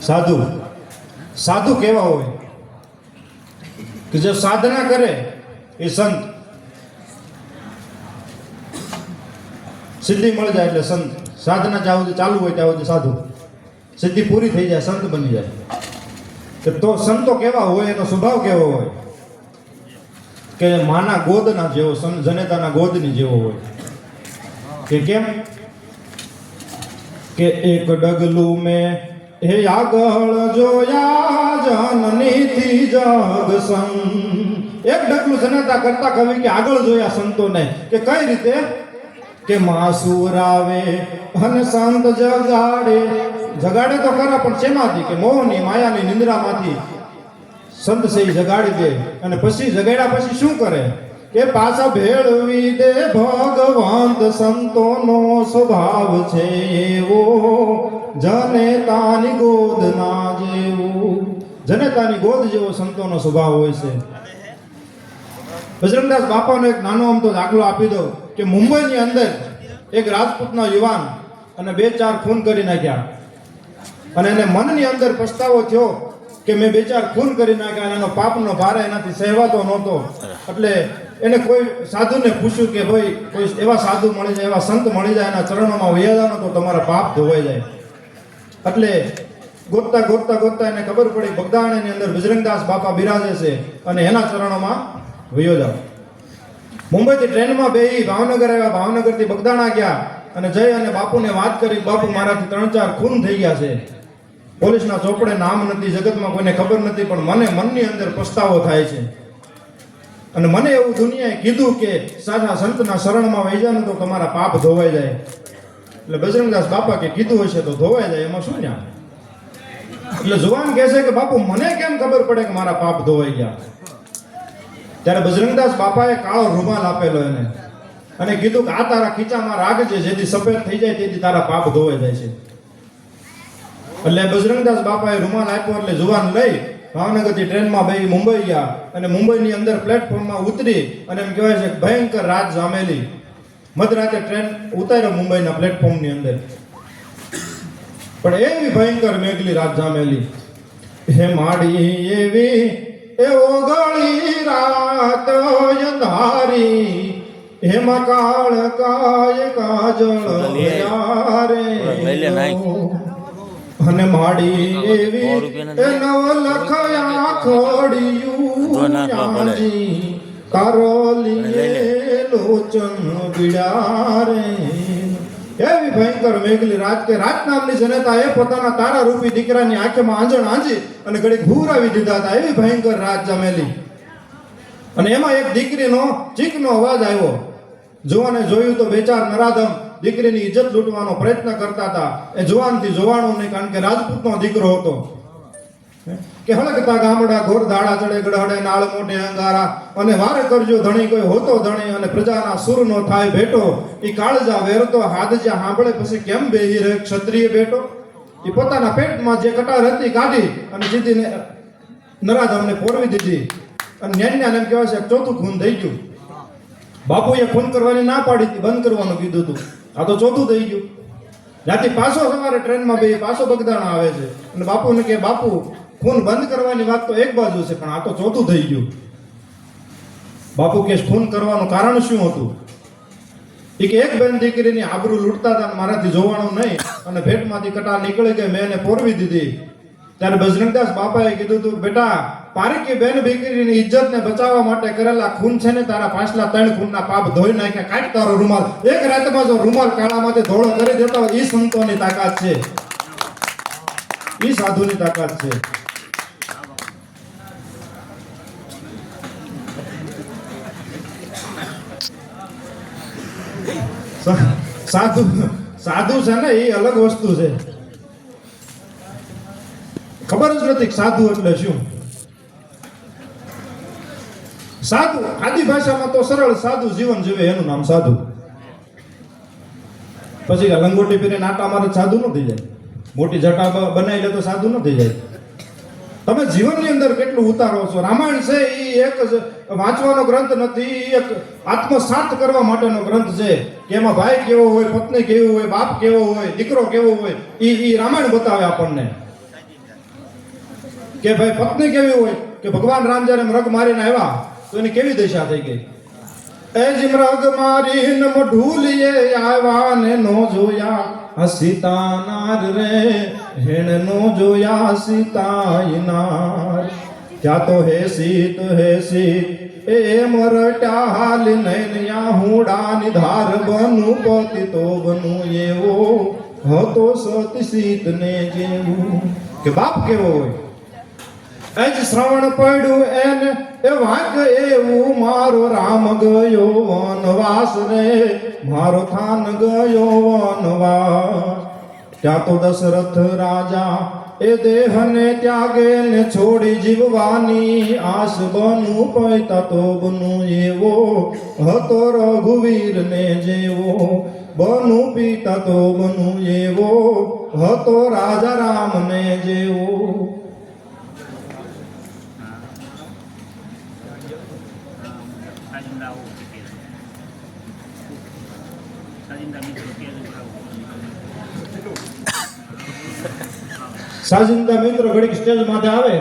સાધુ સાધુ કેવા હોય કે જે સાધના કરે એ સંત, સિદ્ધિ મળી જાય એટલે સંત, સાધના જ્યાં સુધી ચાલુ હોય ત્યાં સુધી સાધુ, સિદ્ધિ પૂરી થઈ જાય સંત બની જાય. તો સંતો કેવા હોય, એનો સ્વભાવ કેવો હોય કે માના ગોદના જેવો, જનેતાના ગોદની જેવો હોય. કે કેમ કે એક ડગલું મેં હે આગળ જોયા જનનીથી જગ સંગ. એક ડગલું જનતા કરતા કવિ કે આગળ જોયા સંતોને, કે કઈ રીતે કે માસુરાવે અને સંત જગાડે. જગાડે તો ખરા, પણ શેમાંથી? કે મોહની માયાની નિંદ્રામાંથી સંત છે જગાડી દે. અને પછી જગાડ્યા પછી શું કરે કે પાછા ભેળવી દે ભગવંત. સંતોનો સ્વભાવ છે એવો જનેતાની ગોદના જેવો. જનેતાની ગોદ જેવો સંતોનો સ્વભાવ હોય છે. બજરંગદાસ બાપાનો એક નાનો અમથો દાખલો આપી દો કે મુંબઈની અંદર એક રાજપૂતનો યુવાન અને 2-4 ખૂન કરી નાખ્યા, અને એને મનની અંદર પછતાવો થયો કે મેં 2-4 ખૂન કરી નાખ્યા, અને એનો પાપનો ભાર એનાથી સહેવાતો નહોતો. એટલે એને કોઈ સાધુને પૂછ્યું કે ભાઈ કોઈ એવા સાધુ મળી જાય, એવા સંત મળી જાય, એના ચરણોમાં વહ્યા જાઓ તો તમારા પાપ ધોવાઈ જાય. એટલે ગોતતા ગોતતા ગોતતા એને ખબર પડી બગદાણાની અંદર બજરંગદાસ બાપા બિરાજે છે, અને એના ચરણોમાં વહ્યો જાઓ. મુંબઈથી ટ્રેનમાં બેહી ભાવનગર આવ્યા, ભાવનગરથી બગદાણા ગયા, અને જઈ અને બાપુને વાત કરી, બાપુ મારાથી 3-4 ખૂન થઈ ગયા છે, પોલીસના ચોપડે નામ નથી, જગતમાં કોઈને ખબર નથી, પણ મને મનની અંદર પસ્તાવો થાય છે, અને મને એવું દુનિયાએ કીધું કે સાચા સંતના શરણમાં વહી જાવ તો તમારા પાપ ધોવાઈ જાય. એટલે બજરંગદાસ બાપા કે કીધું હશે તો ધોવાઈ જાય, એમાં શું ન્યા? એટલે જુવાન કહે છે કે બાપુ મને કેમ ખબર પડે કે મારા પાપ ધોવાઈ ગયા? ત્યારે બજરંગદાસ બાપાએ કાળો રૂમાલ આપેલો એને, અને કીધું કે આ તારા ખીચામાં રાખજે, જેથી સફેદ થઈ જાય તેથી તારા પાપ ધોવાઈ જાય છે. એટલે બજરંગદાસ બાપાએ રૂમાલ આપ્યો, એટલે જુવાન લઈ ભાવનગરથી ટ્રેનમાં બેસી મુંબઈ ગયા, અને મુંબઈની અંદર પ્લેટફોર્મમાં ઉતરી, અને એમ કહેવાય છે ભયંકર રાત જામેલી. મધરાતે ટ્રેન ઉતાર્યો મુંબઈના પ્લેટફોર્મની અંદર, પણ એવી ભયંકર મેઘલી રાત જામેલી. હે માડી એવી એ ઓગળી રાત અંધારી, હેમાં કાળ કાય કાજળ રે, અને માડી એવી એ નવલખ આંખડિયું કારોલીએ લોચન બિડારે. એવી ભયંકર મેઘલી રાત કે રાત નામની જનતાએ પોતાના તારા રૂપી દીકરાની આંખમાં આંજણ આંજી અને ઘડીક ભૂરાવી દીધા હતા. એવી ભયંકર રાત જમેલી, અને એમાં એક દીકરીનો ચીકનો અવાજ આવ્યો. જુવાને જોયું તો 2-4 નરાધમ દીકરીની ઇજ્જત લૂંટવાનો પ્રયત્ન કરતા હતા. એ જુવાનથી જોવાનું નહીં, કારણ કે રાજપૂતનો દીકરો હતો. કે હળકતા ગામડા ઘોર દાડા ચડે ગઢડે નાળ મોઢે અંગારા, અને વારે કરજો ધણી કોઈ હોતો ધણી, અને પ્રજાના સુરનો થાય ભેટો. ઈ કાળજા વેરતો હાદજા સાંભળે પછી કેમ બેહી રહે ક્ષત્રિય બેટો. એ પોતાના પેટમાં જે કટાર હતી કાઢી અને સીધી નરાધમને પોરવી દીધી, અને ન્યાન્યાને એમ કહેવાય છે 4થું ખૂન થઈ ગયું. બાપુએ ખૂન કરવાની ના પાડી હતી, બંધ કરવાનું કીધું હતું, આ તો 4થું થઈ ગયું. ત્યાંથી પાછો સવારે ટ્રેનમાં બે પાછો બગદાણા આવે છે, અને બાપુને કે બાપુ ખૂન બંધ કરવાની વાત તો એક બાજુ છે, પણ આ તો 4થું થઈ ગયું. બાપુ કે ખૂન કરવાનું કારણ શું હતું? એ કે એક બેન દીકરીની આબરૂ લૂંટતા હતા, મારાથી જોવાનું નહીં, અને ભેટમાંથી કટાર નીકળી ગઈ, મેં એને પોરવી દીધી. ત્યારે બજરંગદાસ બાપાએ કીધું તું બેટા, પારકી બેન દીકરીની ઇજ્જતને બચાવવા માટે કરેલા ખૂન છે ને, તારા પાછલા 3 ખૂનના પાપ ધોઈ નાખ્યા. કાઢ તારો રૂમાલ. એક રાતમાં જો રૂમાલ કાળામાંથી ધોળો કરી દેતા હોય, એ સંતોની તાકાત છે, એ સાધુની તાકાત છે. સાધુ સાધુ છે ને, એ અલગ વસ્તુ છે. ખબર જ નથી સાધુ એટલે શું. સાધુ આદિ ભાષામાં તો સરળ સાધુ જીવન જીવે એનું નામ સાધુ. પછી લંગોટી પહેરીને આટા મારે સાધુ ન થઈ જાય, મોટી જટા બનાવી લે તો સાધુ ન થઈ જાય. તમે જીવનની અંદર કેટલું ઉતારો છો. રામાયણ છે એ એક વાંચવાનો ગ્રંથ નથી, એક આત્મસાત કરવા માટેનો ગ્રંથ છે, કે એમાં ભાઈ કેવો હોય, પત્ની કેવી હોય, બાપ કેવો હોય, દીકરો કેવો હોય, એ રામાયણ બતાવે આપણને. કે ભાઈ પત્ની કેવી હોય કે ભગવાન રામ જ્યારે મૃગ મારીને આવ્યા તો એની કેવી દશા થઈ ગઈ. એ જ મૃગ મારીને મઢુલીએ આવ્યા ને નો જોયા સીતા નાર રે હેણ નો જોયા સીતા નાર. ત્યાં તો હે સીત એ મરટા હાલ નૈનયા હુડાની ધાર બનુ પતિ તો બનુ એવો હતો સતી સીત ને જેવું. કે બાપ કેવો હોય. એ જ શ્રવણ પડ્યું એને એ વાંક એવું મારો રામ ગયો વનવાસ રે મારો થાન ગયો વનવાસ. ત્યાં તો દશરથ રાજા એ દેહને ત્યાગે ને છોડી જીવવાની આસ બનુ પૈતા તો બનુ એવો હતો રઘુવીર ને જેવો બનુ પિતા તો બનુ એવો હતો રાજા રામ ને જેવો. સાજિંદા મિત્રો ઘડીક સ્ટેજ માથે આવે